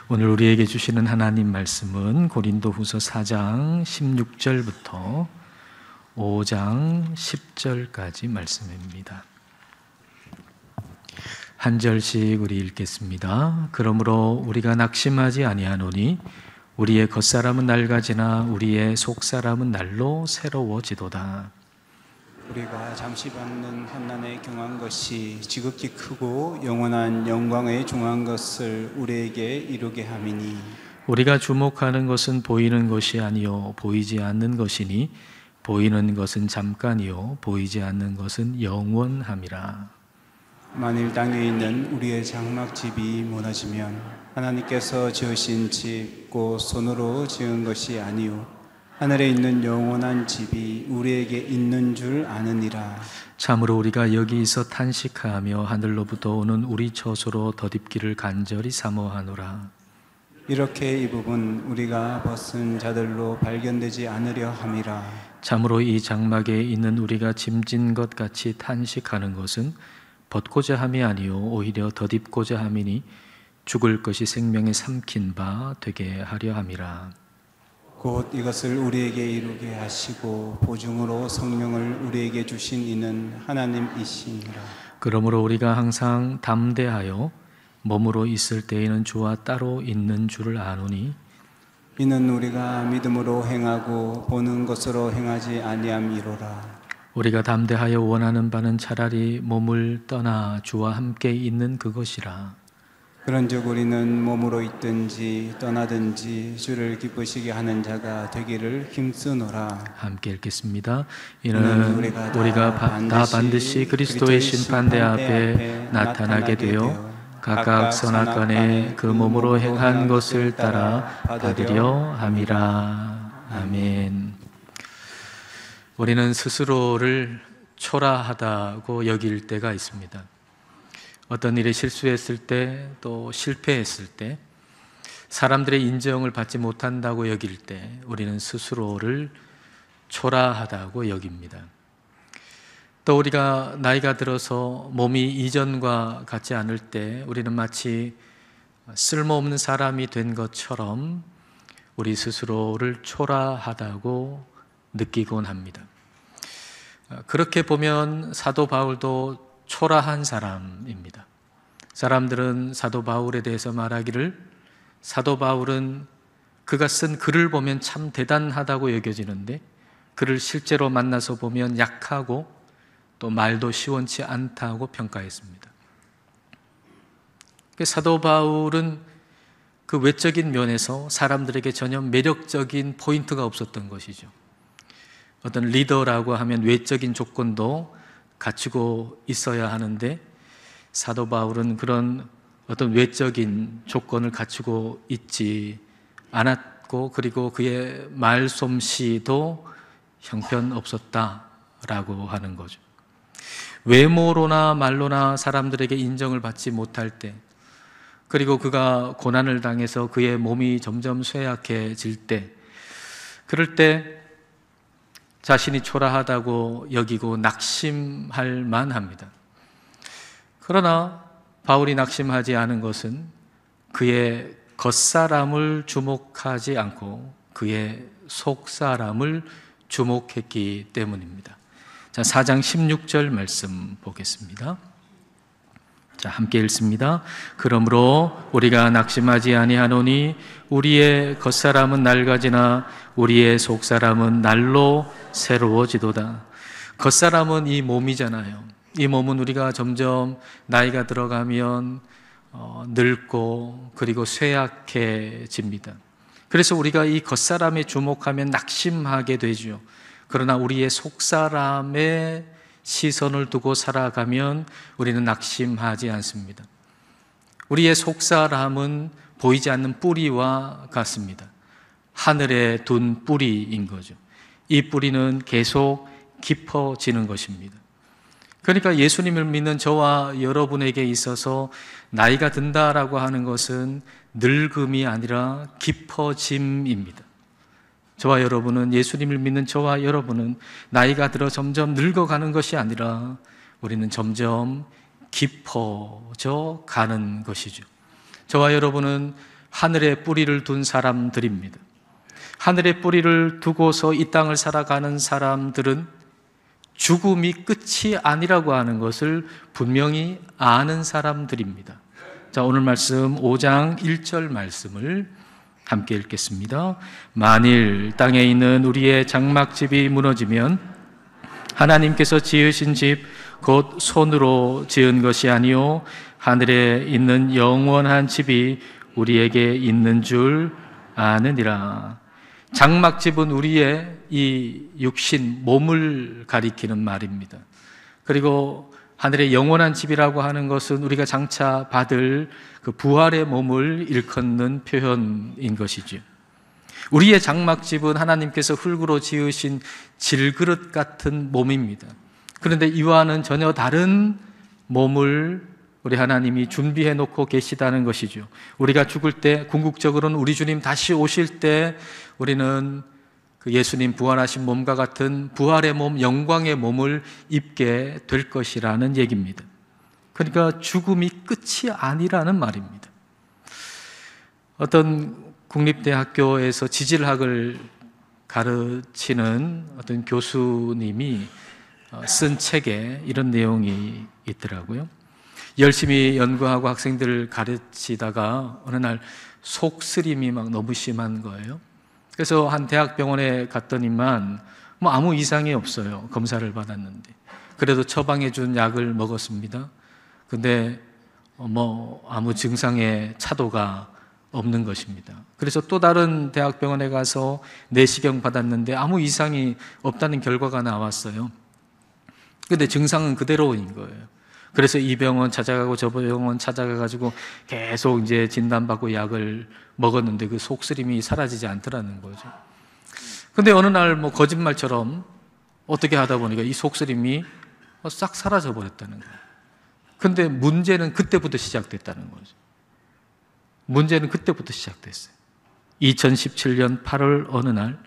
오늘 우리에게 주시는 하나님 말씀은 고린도후서 4장 16절부터 5장 10절까지 말씀입니다. 한 절씩 우리 읽겠습니다. 그러므로 우리가 낙심하지 아니하노니 우리의 겉사람은 낡아지나 우리의 속사람은 날로 새로워지도다. 우리가 잠시 받는 환난에 경한 것이 지극히 크고 영원한 영광에 중한 것을 우리에게 이루게 함이니 우리가 주목하는 것은 보이는 것이 아니요 보이지 않는 것이니 보이는 것은 잠깐이요 보이지 않는 것은 영원함이라. 만일 땅에 있는 우리의 장막집이 무너지면 하나님께서 지으신 집 곧 손으로 지은 것이 아니요 하늘에 있는 영원한 집이 우리에게 있는 줄 아느니라. 참으로 우리가 여기서 탄식하며 하늘로부터 오는 우리 처소로 덧입기를 간절히 사모하노라. 이렇게 이 부분 우리가 벗은 자들로 발견되지 않으려 함이라. 참으로 이 장막에 있는 우리가 짐진 것 같이 탄식하는 것은 벗고자 함이 아니요 오히려 덧입고자 함이니 죽을 것이 생명에 삼킨 바 되게 하려 함이라. 곧 이것을 우리에게 이루게 하시고 보증으로 성령을 우리에게 주신 이는 하나님이시니라. 그러므로 우리가 항상 담대하여 몸으로 있을 때에는 주와 따로 있는 줄을 아노니 이는 우리가 믿음으로 행하고 보는 것으로 행하지 아니함이로라. 우리가 담대하여 원하는 바는 차라리 몸을 떠나 주와 함께 있는 그것이라. 그런즉 우리는 몸으로 있든지 떠나든지 주를 기쁘시게 하는 자가 되기를 힘쓰노라. 함께 읽겠습니다. 이는 우리가 다 반드시 그리스도의 심판대 앞에 나타나게 되어 각각 선악간에 그 몸으로 행한 것을 따라 받으려 함이라. 아멘. 우리는 스스로를 초라하다고 여길 때가 있습니다. 어떤 일에 실수했을 때, 또 실패했을 때, 사람들의 인정을 받지 못한다고 여길 때 우리는 스스로를 초라하다고 여깁니다. 또 우리가 나이가 들어서 몸이 이전과 같지 않을 때 우리는 마치 쓸모없는 사람이 된 것처럼 우리 스스로를 초라하다고 느끼곤 합니다. 그렇게 보면 사도 바울도 초라한 사람입니다. 사람들은 사도 바울에 대해서 말하기를 사도 바울은 그가 쓴 글을 보면 참 대단하다고 여겨지는데 그를 실제로 만나서 보면 약하고 또 말도 시원치 않다고 평가했습니다. 사도 바울은 그 외적인 면에서 사람들에게 전혀 매력적인 포인트가 없었던 것이죠. 어떤 리더라고 하면 외적인 조건도 갖추고 있어야 하는데 사도 바울은 그런 어떤 외적인 조건을 갖추고 있지 않았고 그리고 그의 말솜씨도 형편없었다라고 하는 거죠. 외모로나 말로나 사람들에게 인정을 받지 못할 때 그리고 그가 고난을 당해서 그의 몸이 점점 쇠약해질 때 그럴 때 자신이 초라하다고 여기고 낙심할 만합니다. 그러나 바울이 낙심하지 않은 것은 그의 겉사람을 주목하지 않고 그의 속사람을 주목했기 때문입니다. 자, 4장 16절 말씀 보겠습니다. 자, 함께 읽습니다. 그러므로 우리가 낙심하지 아니하노니 우리의 겉사람은 낡아지나 우리의 속사람은 날로 새로워지도다. 겉사람은 이 몸이잖아요. 이 몸은 우리가 점점 나이가 들어가면 늙고 그리고 쇠약해집니다. 그래서 우리가 이 겉사람에 주목하면 낙심하게 되죠. 그러나 우리의 속사람의 시선을 두고 살아가면 우리는 낙심하지 않습니다. 우리의 속사람은 보이지 않는 뿌리와 같습니다. 하늘에 둔 뿌리인 거죠. 이 뿌리는 계속 깊어지는 것입니다. 그러니까 예수님을 믿는 저와 여러분에게 있어서 나이가 든다라고 하는 것은 늙음이 아니라 깊어짐입니다. 저와 여러분은 예수님을 믿는 저와 여러분은 나이가 들어 점점 늙어가는 것이 아니라 우리는 점점 깊어져 가는 것이죠. 저와 여러분은 하늘에 뿌리를 둔 사람들입니다. 하늘에 뿌리를 두고서 이 땅을 살아가는 사람들은 죽음이 끝이 아니라고 하는 것을 분명히 아는 사람들입니다. 자, 오늘 말씀 5장 1절 말씀을 함께 읽겠습니다. 만일 땅에 있는 우리의 장막집이 무너지면 하나님께서 지으신 집 곧 손으로 지은 것이 아니요 하늘에 있는 영원한 집이 우리에게 있는 줄 아느니라. 장막집은 우리의 이 육신, 몸을 가리키는 말입니다. 그리고 하늘의 영원한 집이라고 하는 것은 우리가 장차 받을 그 부활의 몸을 일컫는 표현인 것이죠. 우리의 장막집은 하나님께서 흙으로 지으신 질그릇 같은 몸입니다. 그런데 이와는 전혀 다른 몸을 우리 하나님이 준비해 놓고 계시다는 것이죠. 우리가 죽을 때, 궁극적으로는 우리 주님 다시 오실 때 우리는 그 예수님 부활하신 몸과 같은 부활의 몸, 영광의 몸을 입게 될 것이라는 얘기입니다. 그러니까 죽음이 끝이 아니라는 말입니다. 어떤 국립대학교에서 지질학을 가르치는 어떤 교수님이 쓴 책에 이런 내용이 있더라고요. 열심히 연구하고 학생들을 가르치다가 어느 날 속쓰림이 막 너무 심한 거예요. 그래서 한 대학병원에 갔더니만 뭐 아무 이상이 없어요. 검사를 받았는데. 그래도 처방해 준 약을 먹었습니다. 근데 뭐 아무 증상의 차도가 없는 것입니다. 그래서 또 다른 대학병원에 가서 내시경 받았는데 아무 이상이 없다는 결과가 나왔어요. 근데 증상은 그대로인 거예요. 그래서 이 병원 찾아가고 저 병원 찾아가가지고 계속 이제 진단받고 약을 먹었는데 그 속쓰림이 사라지지 않더라는 거죠. 근데 어느 날 뭐 거짓말처럼 어떻게 하다 보니까 이 속쓰림이 싹 사라져 버렸다는 거예요. 근데 문제는 그때부터 시작됐다는 거죠. 문제는 그때부터 시작됐어요. 2017년 8월 어느 날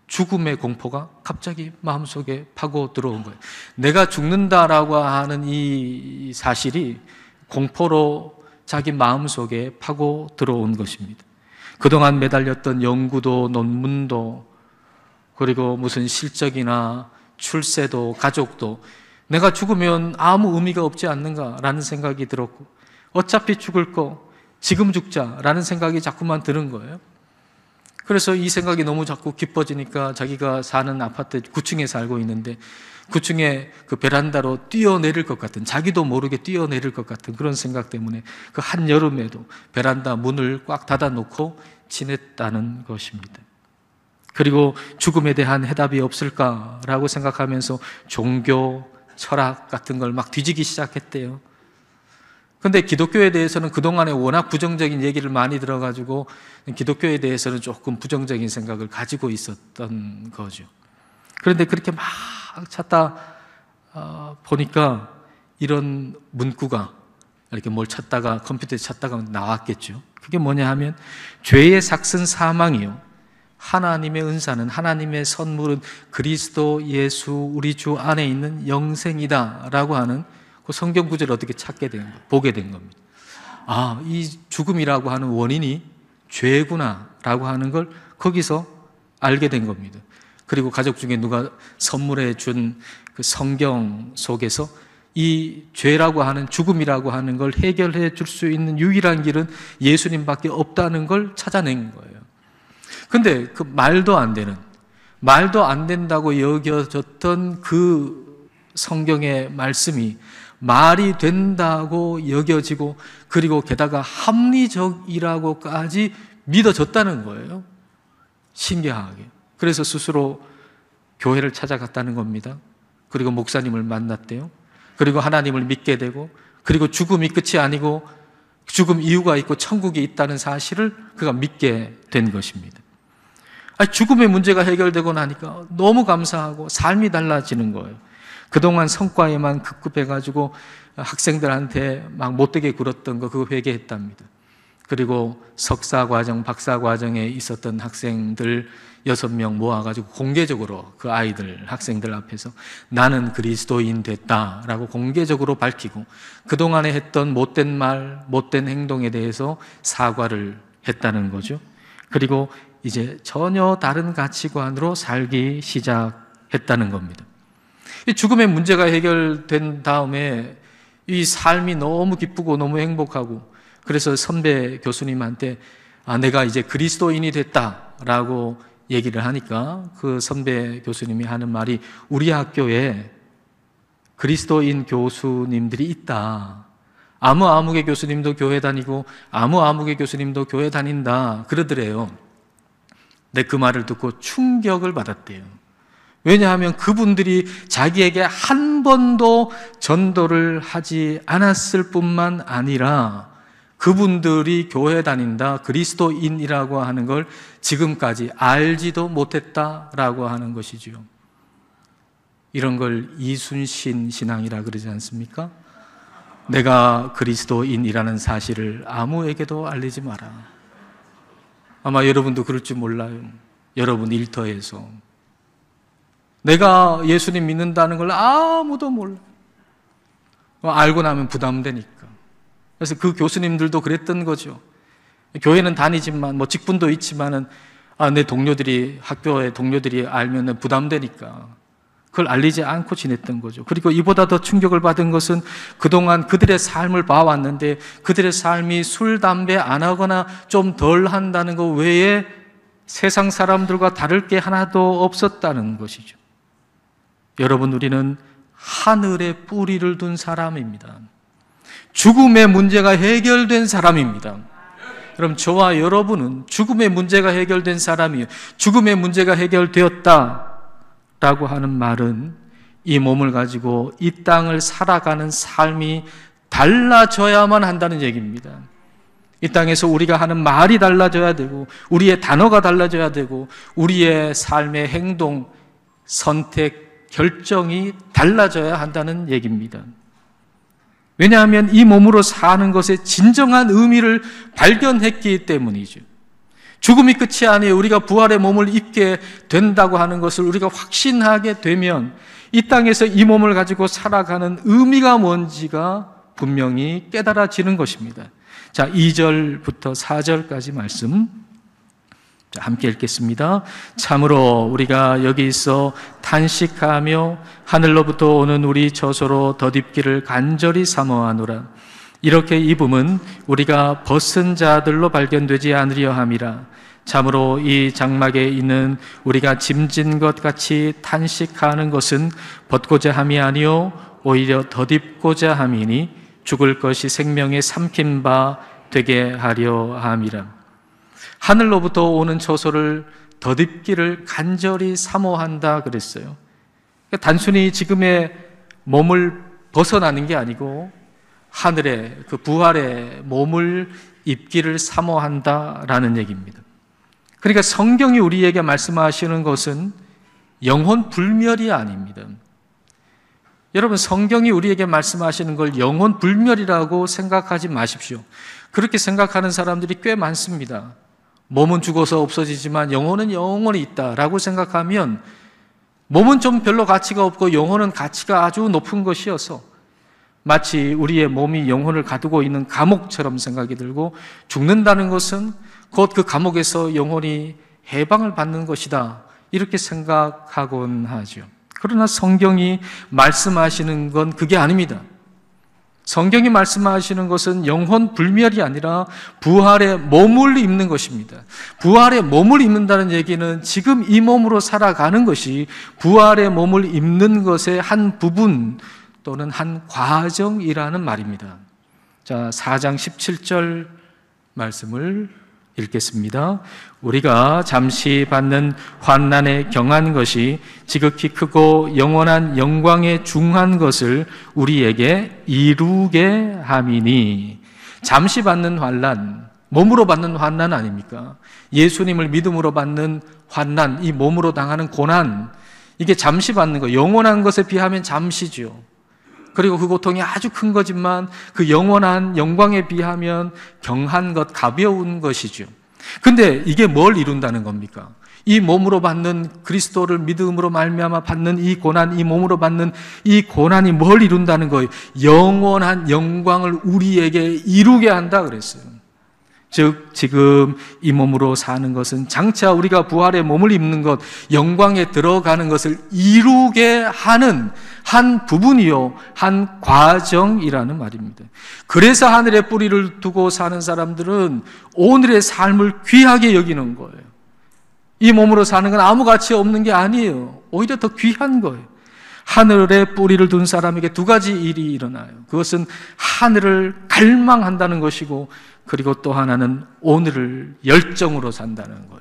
죽음의 공포가 갑자기 마음속에 파고 들어온 거예요. 내가 죽는다라고 하는 이 사실이 공포로 자기 마음속에 파고 들어온 것입니다. 그동안 매달렸던 연구도 논문도 그리고 무슨 실적이나 출세도 가족도 내가 죽으면 아무 의미가 없지 않는가라는 생각이 들었고 어차피 죽을 거 지금 죽자라는 생각이 자꾸만 드는 거예요. 그래서 이 생각이 너무 자꾸 깊어지니까 자기가 사는 아파트 9층에 살고 있는데 9층에 그 베란다로 뛰어내릴 것 같은, 자기도 모르게 뛰어내릴 것 같은 그런 생각 때문에 그 한여름에도 베란다 문을 꽉 닫아놓고 지냈다는 것입니다. 그리고 죽음에 대한 해답이 없을까라고 생각하면서 종교, 철학 같은 걸 막 뒤지기 시작했대요. 근데 기독교에 대해서는 그동안에 워낙 부정적인 얘기를 많이 들어가지고 기독교에 대해서는 조금 부정적인 생각을 가지고 있었던 거죠. 그런데 그렇게 막 찾다 보니까 이런 문구가 이렇게 뭘 찾다가 컴퓨터에 찾다가 나왔겠죠. 그게 뭐냐 하면 죄의 삭은 사망이요 하나님의 은사는, 하나님의 선물은 그리스도 예수 우리 주 안에 있는 영생이다 라고 하는 그 성경 구절을 어떻게 찾게 된 거예요? 보게 된 겁니다. 아, 이 죽음이라고 하는 원인이 죄구나 라고 하는 걸 거기서 알게 된 겁니다. 그리고 가족 중에 누가 선물해 준 그 성경 속에서 이 죄라고 하는, 죽음이라고 하는 걸 해결해 줄 수 있는 유일한 길은 예수님밖에 없다는 걸 찾아낸 거예요. 근데 그 말도 안 된다고 여겨졌던 그 성경의 말씀이 말이 된다고 여겨지고 그리고 게다가 합리적이라고까지 믿어졌다는 거예요. 신기하게. 그래서 스스로 교회를 찾아갔다는 겁니다. 그리고 목사님을 만났대요. 그리고 하나님을 믿게 되고 그리고 죽음이 끝이 아니고 죽음 이유가 있고 천국이 있다는 사실을 그가 믿게 된 것입니다. 죽음의 문제가 해결되고 나니까 너무 감사하고 삶이 달라지는 거예요. 그동안 성과에만 급급해가지고 학생들한테 막 못되게 굴었던 거 그거 회개했답니다. 그리고 석사과정, 박사과정에 있었던 학생들 6명 모아가지고 공개적으로 그 아이들, 학생들 앞에서 나는 그리스도인 됐다라고 공개적으로 밝히고 그동안에 했던 못된 말, 못된 행동에 대해서 사과를 했다는 거죠. 그리고 이제 전혀 다른 가치관으로 살기 시작했다는 겁니다. 이 죽음의 문제가 해결된 다음에 이 삶이 너무 기쁘고 너무 행복하고, 그래서 선배 교수님한테 내가 이제 그리스도인이 됐다라고 얘기를 하니까 그 선배 교수님이 하는 말이, 우리 학교에 그리스도인 교수님들이 있다. 아무개 교수님도 교회 다니고 아무개 교수님도 교회 다닌다 그러더래요. 근데 그 말을 듣고 충격을 받았대요. 왜냐하면 그분들이 자기에게 한 번도 전도를 하지 않았을 뿐만 아니라 그분들이 교회 다닌다, 그리스도인이라고 하는 걸 지금까지 알지도 못했다라고 하는 것이죠. 이런 걸 이순신 신앙이라 그러지 않습니까? 내가 그리스도인이라는 사실을 아무에게도 알리지 마라. 아마 여러분도 그럴 줄 몰라요. 여러분 일터에서 내가 예수님 믿는다는 걸 아무도 몰라. 알고 나면 부담되니까. 그래서 그 교수님들도 그랬던 거죠. 교회는 다니지만 직분도 있지만은 내 동료들이, 학교의 동료들이 알면 부담되니까 그걸 알리지 않고 지냈던 거죠. 그리고 이보다 더 충격을 받은 것은 그동안 그들의 삶을 봐왔는데 그들의 삶이 술, 담배 안 하거나 좀 덜 한다는 것 외에 세상 사람들과 다를 게 하나도 없었다는 것이죠. 여러분, 우리는 하늘에 뿌리를 둔 사람입니다. 죽음의 문제가 해결된 사람입니다. 그럼 저와 여러분은 죽음의 문제가 해결된 사람이에요. 죽음의 문제가 해결되었다라고 하는 말은 이 몸을 가지고 이 땅을 살아가는 삶이 달라져야만 한다는 얘기입니다. 이 땅에서 우리가 하는 말이 달라져야 되고, 우리의 단어가 달라져야 되고, 우리의 삶의 행동, 선택, 결정이 달라져야 한다는 얘기입니다. 왜냐하면 이 몸으로 사는 것의 진정한 의미를 발견했기 때문이죠. 죽음이 끝이 아니에요. 우리가 부활의 몸을 입게 된다고 하는 것을 우리가 확신하게 되면 이 땅에서 이 몸을 가지고 살아가는 의미가 뭔지가 분명히 깨달아지는 것입니다. 자, 2절부터 4절까지 말씀 함께 읽겠습니다. 참으로 우리가 여기 있어 탄식하며 하늘로부터 오는 우리 저소로 덧입기를 간절히 사모하노라. 이렇게 입음은 우리가 벗은 자들로 발견되지 않으려 함이라. 참으로 이 장막에 있는 우리가 짐진 것 같이 탄식하는 것은 벗고자 함이 아니요 오히려 덧입고자 함이니 죽을 것이 생명에 삼킨 바 되게 하려 함이라. 하늘로부터 오는 처소를 덧입기를 간절히 사모한다 그랬어요. 그러니까 단순히 지금의 몸을 벗어나는 게 아니고 하늘의 그 부활의 몸을 입기를 사모한다라는 얘기입니다. 그러니까 성경이 우리에게 말씀하시는 것은 영혼 불멸이 아닙니다. 여러분, 성경이 우리에게 말씀하시는 걸 영혼 불멸이라고 생각하지 마십시오. 그렇게 생각하는 사람들이 꽤 많습니다. 몸은 죽어서 없어지지만 영혼은 영원히 있다라고 생각하면 몸은 좀 별로 가치가 없고 영혼은 가치가 아주 높은 것이어서 마치 우리의 몸이 영혼을 가두고 있는 감옥처럼 생각이 들고, 죽는다는 것은 곧 그 감옥에서 영혼이 해방을 받는 것이다 이렇게 생각하곤 하죠. 그러나 성경이 말씀하시는 건 그게 아닙니다. 성경이 말씀하시는 것은 영혼 불멸이 아니라 부활의 몸을 입는 것입니다. 부활의 몸을 입는다는 얘기는 지금 이 몸으로 살아가는 것이 부활의 몸을 입는 것의 한 부분 또는 한 과정이라는 말입니다. 자, 4장 17절 말씀을 읽겠습니다. 우리가 잠시 받는 환난에 경한 것이 지극히 크고 영원한 영광에 중한 것을 우리에게 이루게 함이니. 잠시 받는 환난, 몸으로 받는 환난 아닙니까? 예수님을 믿음으로 받는 환난, 이 몸으로 당하는 고난, 이게 잠시 받는 거, 영원한 것에 비하면 잠시죠. 그리고 그 고통이 아주 큰 거지만 그 영원한 영광에 비하면 경한 것, 가벼운 것이죠. 근데 이게 뭘 이룬다는 겁니까? 이 몸으로 받는, 그리스도를 믿음으로 말미암아 받는 이 고난, 이 몸으로 받는 이 고난이 뭘 이룬다는 거예요? 영원한 영광을 우리에게 이루게 한다 그랬어요. 즉 지금 이 몸으로 사는 것은 장차 우리가 부활의 몸을 입는 것, 영광에 들어가는 것을 이루게 하는 한 부분이요, 한 과정이라는 말입니다. 그래서 하늘에 뿌리를 두고 사는 사람들은 오늘의 삶을 귀하게 여기는 거예요. 이 몸으로 사는 건 아무 가치 없는 게 아니에요. 오히려 더 귀한 거예요. 하늘에 뿌리를 둔 사람에게 두 가지 일이 일어나요. 그것은 하늘을 갈망한다는 것이고, 그리고 또 하나는 오늘을 열정으로 산다는 거예요.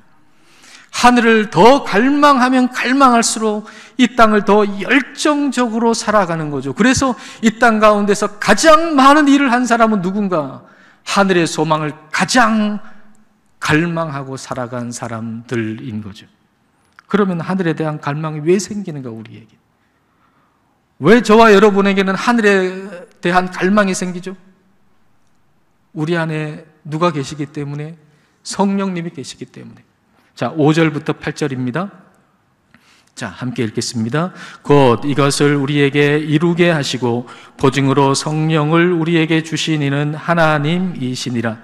하늘을 더 갈망하면 갈망할수록 이 땅을 더 열정적으로 살아가는 거죠. 그래서 이 땅 가운데서 가장 많은 일을 한 사람은 누군가? 하늘의 소망을 가장 갈망하고 살아간 사람들인 거죠. 그러면 하늘에 대한 갈망이 왜 생기는가, 우리에게? 왜 저와 여러분에게는 하늘에 대한 갈망이 생기죠? 우리 안에 누가 계시기 때문에? 성령님이 계시기 때문에. 자, 5절부터 8절입니다. 자, 함께 읽겠습니다. 곧 이것을 우리에게 이루게 하시고 보증으로 성령을 우리에게 주신 이는 하나님이시니라.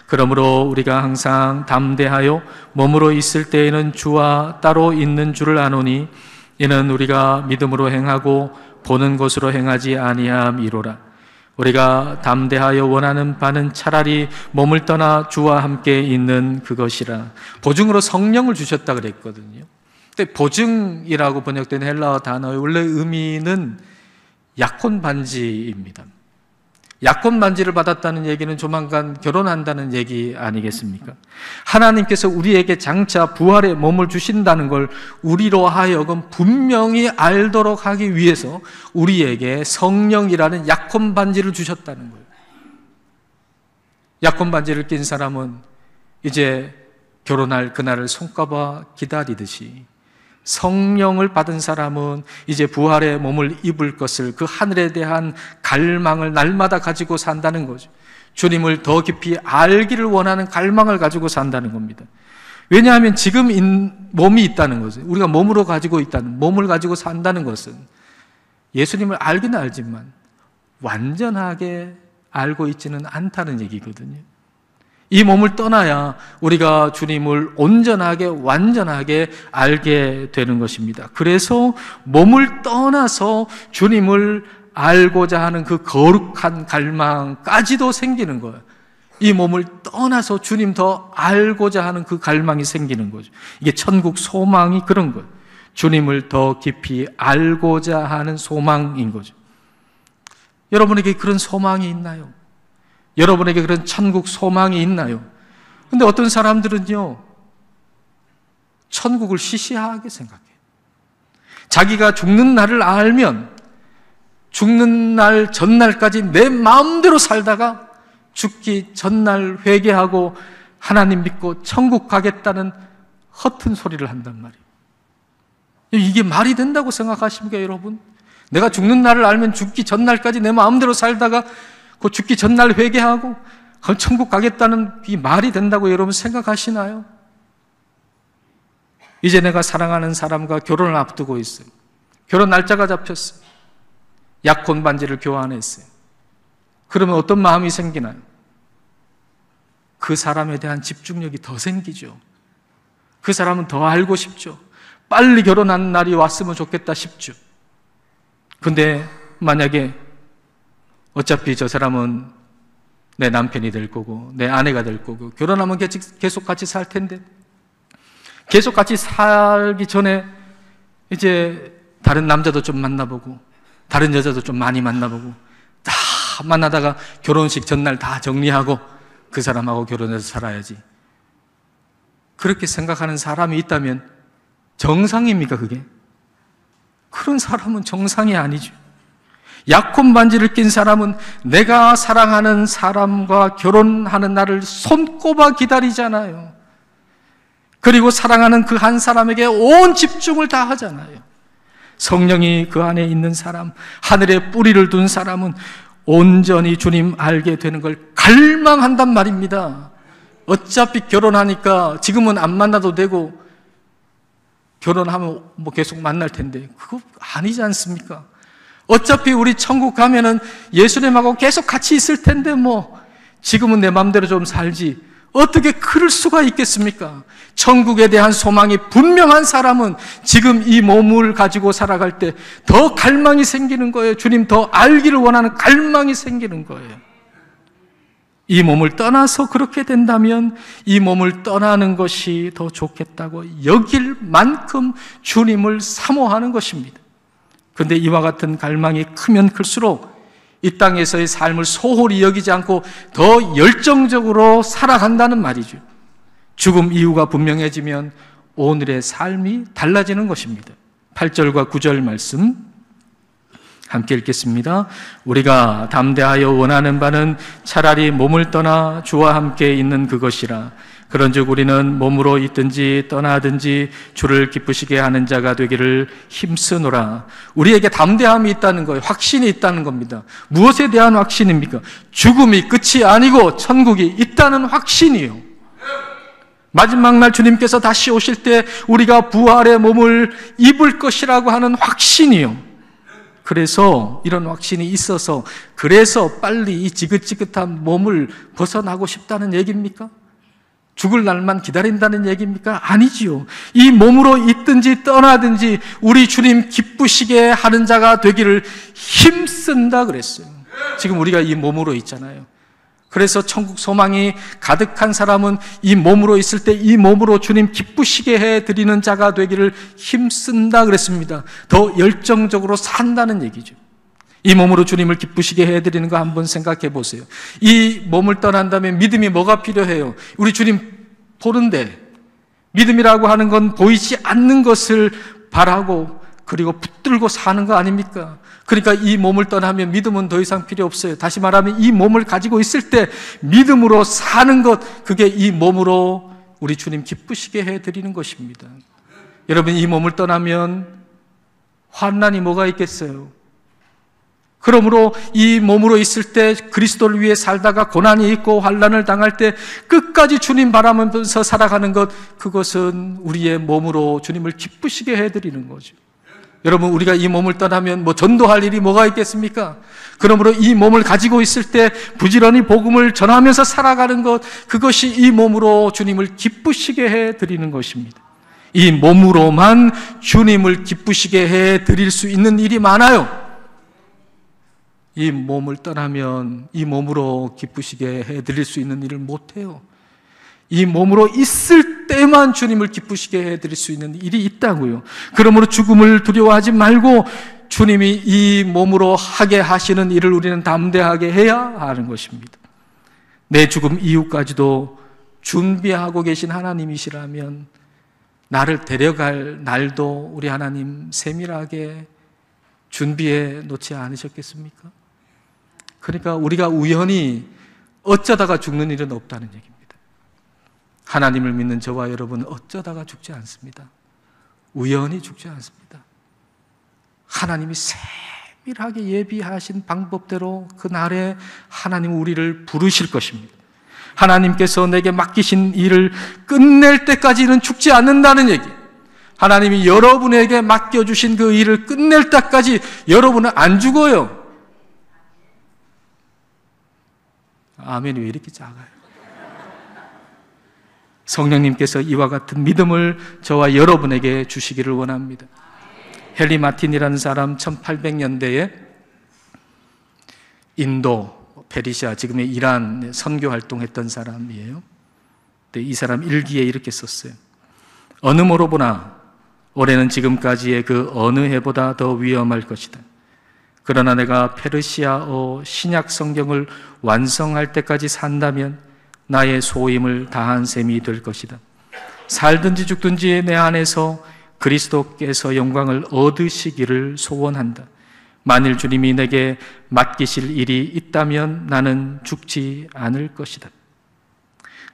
그러므로 우리가 항상 담대하여 몸으로 있을 때에는 주와 따로 있는 줄을 아노니 이는 우리가 믿음으로 행하고 보는 것으로 행하지 아니함이로라. 우리가 담대하여 원하는 바는 차라리 몸을 떠나 주와 함께 있는 그것이라. 보증으로 성령을 주셨다 그랬거든요. 근데 보증이라고 번역된 헬라어 단어의 원래 의미는 약혼 반지입니다. 약혼 반지를 받았다는 얘기는 조만간 결혼한다는 얘기 아니겠습니까? 하나님께서 우리에게 장차 부활의 몸을 주신다는 걸 우리로 하여금 분명히 알도록 하기 위해서 우리에게 성령이라는 약혼 반지를 주셨다는 거예요. 약혼 반지를 낀 사람은 이제 결혼할 그날을 손꼽아 기다리듯이 성령을 받은 사람은 이제 부활의 몸을 입을 것을, 그 하늘에 대한 갈망을 날마다 가지고 산다는 거죠. 주님을 더 깊이 알기를 원하는 갈망을 가지고 산다는 겁니다. 왜냐하면 지금 몸이 있다는 것은, 우리가 몸으로 가지고 있다는, 몸을 가지고 산다는 것은 예수님을 알기는 알지만 완전하게 알고 있지는 않다는 얘기거든요. 이 몸을 떠나야 우리가 주님을 온전하게 완전하게 알게 되는 것입니다. 그래서 몸을 떠나서 주님을 알고자 하는 그 거룩한 갈망까지도 생기는 거예요. 이 몸을 떠나서 주님 더 알고자 하는 그 갈망이 생기는 거죠. 이게 천국 소망이 그런 거예요. 주님을 더 깊이 알고자 하는 소망인 거죠. 여러분에게 그런 소망이 있나요? 여러분에게 그런 천국 소망이 있나요? 근데 어떤 사람들은요, 천국을 시시하게 생각해요. 자기가 죽는 날을 알면 죽는 날 전날까지 내 마음대로 살다가 죽기 전날 회개하고 하나님 믿고 천국 가겠다는 허튼 소리를 한단 말이에요. 이게 말이 된다고 생각하십니까, 여러분? 내가 죽는 날을 알면 죽기 전날까지 내 마음대로 살다가 그 죽기 전날 회개하고 천국 가겠다는 이 말이 된다고 여러분 생각하시나요? 이제 내가 사랑하는 사람과 결혼을 앞두고 있어요. 결혼 날짜가 잡혔어요. 약혼 반지를 교환했어요. 그러면 어떤 마음이 생기나요? 그 사람에 대한 집중력이 더 생기죠. 그 사람은 더 알고 싶죠. 빨리 결혼하는 날이 왔으면 좋겠다 싶죠. 근데 만약에 어차피 저 사람은 내 남편이 될 거고 내 아내가 될 거고 결혼하면 계속 같이 살 텐데, 계속 같이 살기 전에 이제 다른 남자도 좀 만나보고 다른 여자도 좀 많이 만나보고 다 만나다가 결혼식 전날 다 정리하고 그 사람하고 결혼해서 살아야지, 그렇게 생각하는 사람이 있다면 정상입니까, 그게? 그런 사람은 정상이 아니죠. 약혼 반지를 낀 사람은 내가 사랑하는 사람과 결혼하는 날을 손꼽아 기다리잖아요. 그리고 사랑하는 그 한 사람에게 온 집중을 다 하잖아요. 성령이 그 안에 있는 사람, 하늘에 뿌리를 둔 사람은 온전히 주님 알게 되는 걸 갈망한단 말입니다. 어차피 결혼하니까 지금은 안 만나도 되고 결혼하면 뭐 계속 만날 텐데 그거 아니지 않습니까? 어차피 우리 천국 가면은 예수님하고 계속 같이 있을 텐데 뭐 지금은 내 마음대로 좀 살지 어떻게 그럴 수가 있겠습니까? 천국에 대한 소망이 분명한 사람은 지금 이 몸을 가지고 살아갈 때 더 갈망이 생기는 거예요. 주님 더 알기를 원하는 갈망이 생기는 거예요. 이 몸을 떠나서 그렇게 된다면 이 몸을 떠나는 것이 더 좋겠다고 여길 만큼 주님을 사모하는 것입니다. 그런데 이와 같은 갈망이 크면 클수록 이 땅에서의 삶을 소홀히 여기지 않고 더 열정적으로 살아간다는 말이죠. 죽음 이유가 분명해지면 오늘의 삶이 달라지는 것입니다. 8절과 9절 말씀 함께 읽겠습니다. 우리가 담대하여 원하는 바는 차라리 몸을 떠나 주와 함께 있는 그것이라. 그런즉 우리는 몸으로 있든지 떠나든지 주를 기쁘시게 하는 자가 되기를 힘쓰노라. 우리에게 담대함이 있다는 거예요. 확신이 있다는 겁니다. 무엇에 대한 확신입니까? 죽음이 끝이 아니고 천국이 있다는 확신이요. 마지막 날 주님께서 다시 오실 때 우리가 부활의 몸을 입을 것이라고 하는 확신이요. 그래서 이런 확신이 있어서 그래서 빨리 이 지긋지긋한 몸을 벗어나고 싶다는 얘기입니까? 죽을 날만 기다린다는 얘기입니까? 아니지요. 이 몸으로 있든지 떠나든지 우리 주님 기쁘시게 하는 자가 되기를 힘쓴다 그랬어요. 지금 우리가 이 몸으로 있잖아요. 그래서 천국 소망이 가득한 사람은 이 몸으로 있을 때 이 몸으로 주님 기쁘시게 해드리는 자가 되기를 힘쓴다 그랬습니다. 더 열정적으로 산다는 얘기죠. 이 몸으로 주님을 기쁘시게 해드리는 거 한번 생각해 보세요. 이 몸을 떠난다면 믿음이 뭐가 필요해요? 우리 주님 보는데 믿음이라고 하는 건 보이지 않는 것을 바라고 그리고 붙들고 사는 거 아닙니까? 그러니까 이 몸을 떠나면 믿음은 더 이상 필요 없어요. 다시 말하면 이 몸을 가지고 있을 때 믿음으로 사는 것, 그게 이 몸으로 우리 주님 기쁘시게 해드리는 것입니다. 여러분, 이 몸을 떠나면 환난이 뭐가 있겠어요? 그러므로 이 몸으로 있을 때 그리스도를 위해 살다가 고난이 있고 환난을 당할 때 끝까지 주님 바라면서 살아가는 것, 그것은 우리의 몸으로 주님을 기쁘시게 해드리는 거죠. 여러분, 우리가 이 몸을 떠나면 전도할 일이 뭐가 있겠습니까? 그러므로 이 몸을 가지고 있을 때 부지런히 복음을 전하면서 살아가는 것, 그것이 이 몸으로 주님을 기쁘시게 해드리는 것입니다. 이 몸으로만 주님을 기쁘시게 해드릴 수 있는 일이 많아요. 이 몸을 떠나면 이 몸으로 기쁘시게 해드릴 수 있는 일을 못해요. 이 몸으로 있을 때만 주님을 기쁘시게 해드릴 수 있는 일이 있다고요. 그러므로 죽음을 두려워하지 말고 주님이 이 몸으로 하게 하시는 일을 우리는 담대하게 해야 하는 것입니다. 내 죽음 이후까지도 준비하고 계신 하나님이시라면 나를 데려갈 날도 우리 하나님 세밀하게 준비해 놓지 않으셨겠습니까? 그러니까 우리가 우연히 어쩌다가 죽는 일은 없다는 얘기입니다. 하나님을 믿는 저와 여러분은 어쩌다가 죽지 않습니다. 우연히 죽지 않습니다. 하나님이 세밀하게 예비하신 방법대로 그 날에 하나님 우리를 부르실 것입니다. 하나님께서 내게 맡기신 일을 끝낼 때까지는 죽지 않는다는 얘기. 하나님이 여러분에게 맡겨주신 그 일을 끝낼 때까지 여러분은 안 죽어요. 아멘이 왜 이렇게 작아요? 성령님께서 이와 같은 믿음을 저와 여러분에게 주시기를 원합니다. 헨리 마틴이라는 사람 1800년대에 인도, 페르시아, 지금의 이란 선교 활동했던 사람이에요. 이 사람 일기에 이렇게 썼어요. 어느 모로 보나 올해는 지금까지의 그 어느 해보다 더 위험할 것이다. 그러나 내가 페르시아어 신약 성경을 완성할 때까지 산다면 나의 소임을 다한 셈이 될 것이다. 살든지 죽든지 내 안에서 그리스도께서 영광을 얻으시기를 소원한다. 만일 주님이 내게 맡기실 일이 있다면 나는 죽지 않을 것이다.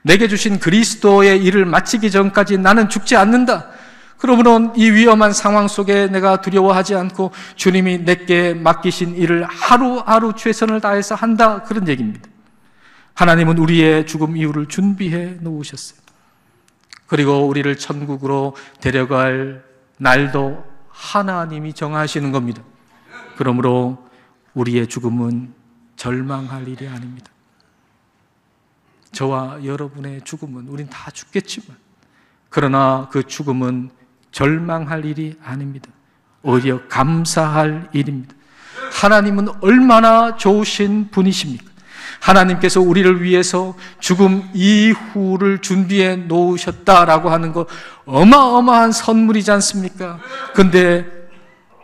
내게 주신 그리스도의 일을 마치기 전까지 나는 죽지 않는다. 그러므로 이 위험한 상황 속에 내가 두려워하지 않고 주님이 내게 맡기신 일을 하루하루 최선을 다해서 한다, 그런 얘기입니다. 하나님은 우리의 죽음 이후를 준비해 놓으셨어요. 그리고 우리를 천국으로 데려갈 날도 하나님이 정하시는 겁니다. 그러므로 우리의 죽음은 절망할 일이 아닙니다. 저와 여러분의 죽음은, 우린 다 죽겠지만, 그러나 그 죽음은 절망할 일이 아닙니다. 오히려 감사할 일입니다. 하나님은 얼마나 좋으신 분이십니까? 하나님께서 우리를 위해서 죽음 이후를 준비해 놓으셨다라고 하는 거 어마어마한 선물이지 않습니까? 근데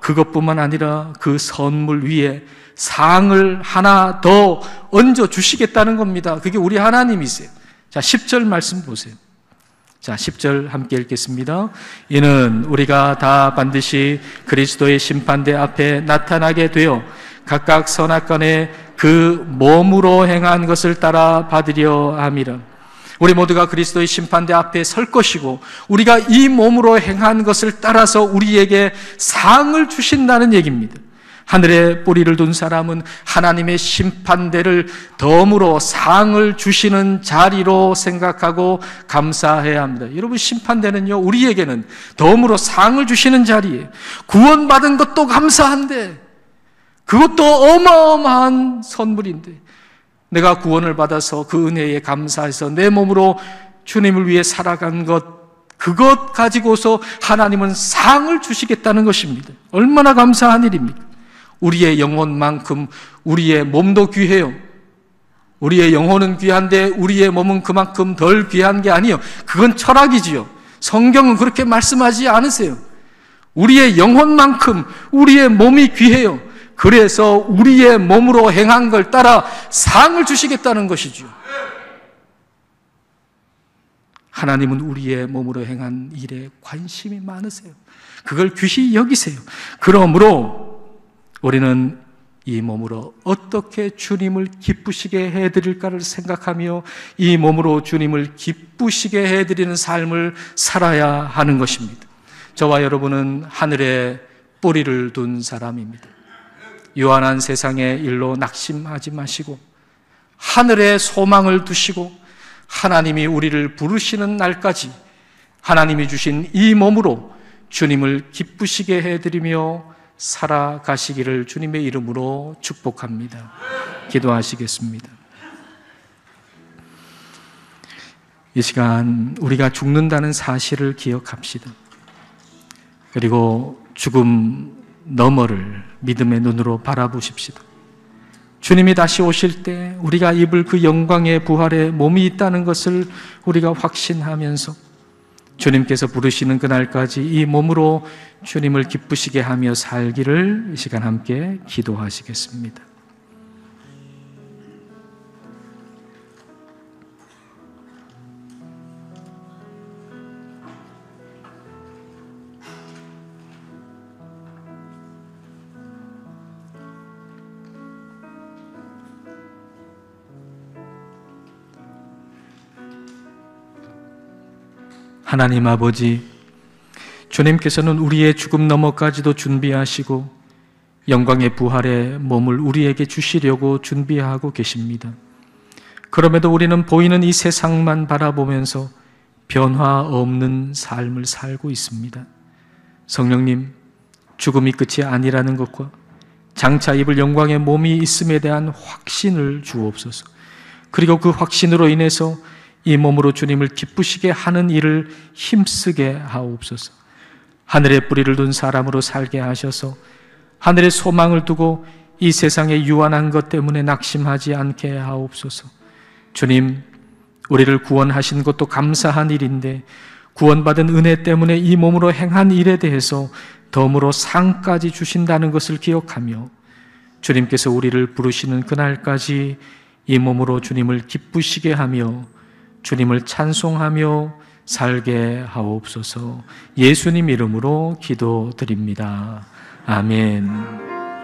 그것뿐만 아니라 그 선물 위에 상을 하나 더 얹어 주시겠다는 겁니다. 그게 우리 하나님이세요. 자, 10절 말씀 보세요. 자, 10절 함께 읽겠습니다. 이는 우리가 다 반드시 그리스도의 심판대 앞에 나타나게 되어 각각 선악간에 그 몸으로 행한 것을 따라 받으려 함이라. 우리 모두가 그리스도의 심판대 앞에 설 것이고, 우리가 이 몸으로 행한 것을 따라서 우리에게 상을 주신다는 얘기입니다. 하늘에 뿌리를 둔 사람은 하나님의 심판대를 덤으로 상을 주시는 자리로 생각하고 감사해야 합니다. 여러분, 심판대는요, 우리에게는 덤으로 상을 주시는 자리예요. 구원받은 것도 감사한데, 그것도 어마어마한 선물인데, 내가 구원을 받아서 그 은혜에 감사해서 내 몸으로 주님을 위해 살아간 그것 가지고서 하나님은 상을 주시겠다는 것입니다. 얼마나 감사한 일입니까? 우리의 영혼만큼 우리의 몸도 귀해요. 우리의 영혼은 귀한데 우리의 몸은 그만큼 덜 귀한 게 아니에요. 그건 철학이지요. 성경은 그렇게 말씀하지 않으세요. 우리의 영혼만큼 우리의 몸이 귀해요. 그래서 우리의 몸으로 행한 걸 따라 상을 주시겠다는 것이죠. 하나님은 우리의 몸으로 행한 일에 관심이 많으세요. 그걸 귀히 여기세요. 그러므로 우리는 이 몸으로 어떻게 주님을 기쁘시게 해드릴까를 생각하며 이 몸으로 주님을 기쁘시게 해드리는 삶을 살아야 하는 것입니다. 저와 여러분은 하늘에 뿌리를 둔 사람입니다. 유한한 세상의 일로 낙심하지 마시고 하늘에 소망을 두시고 하나님이 우리를 부르시는 날까지 하나님이 주신 이 몸으로 주님을 기쁘시게 해드리며 살아가시기를 주님의 이름으로 축복합니다. 기도하시겠습니다. 이 시간 우리가 죽는다는 사실을 기억합시다. 그리고 죽음 너머를 믿음의 눈으로 바라보십시다. 주님이 다시 오실 때 우리가 입을 그 영광의 부활의 몸이 있다는 것을 우리가 확신하면서 주님께서 부르시는 그날까지 이 몸으로 주님을 기쁘시게 하며 살기를 이 시간 함께 기도하시겠습니다. 하나님 아버지, 주님께서는 우리의 죽음 너머까지도 준비하시고 영광의 부활의 몸을 우리에게 주시려고 준비하고 계십니다. 그럼에도 우리는 보이는 이 세상만 바라보면서 변화 없는 삶을 살고 있습니다. 성령님, 죽음이 끝이 아니라는 것과 장차 입을 영광의 몸이 있음에 대한 확신을 주옵소서. 그리고 그 확신으로 인해서 이 몸으로 주님을 기쁘시게 하는 일을 힘쓰게 하옵소서. 하늘에 뿌리를 둔 사람으로 살게 하셔서 하늘에 소망을 두고 이 세상에 유한한 것 때문에 낙심하지 않게 하옵소서. 주님, 우리를 구원하신 것도 감사한 일인데 구원받은 은혜 때문에 이 몸으로 행한 일에 대해서 덤으로 상까지 주신다는 것을 기억하며 주님께서 우리를 부르시는 그날까지 이 몸으로 주님을 기쁘시게 하며 주님을 찬송하며 살게 하옵소서. 예수님 이름으로 기도드립니다. 아멘.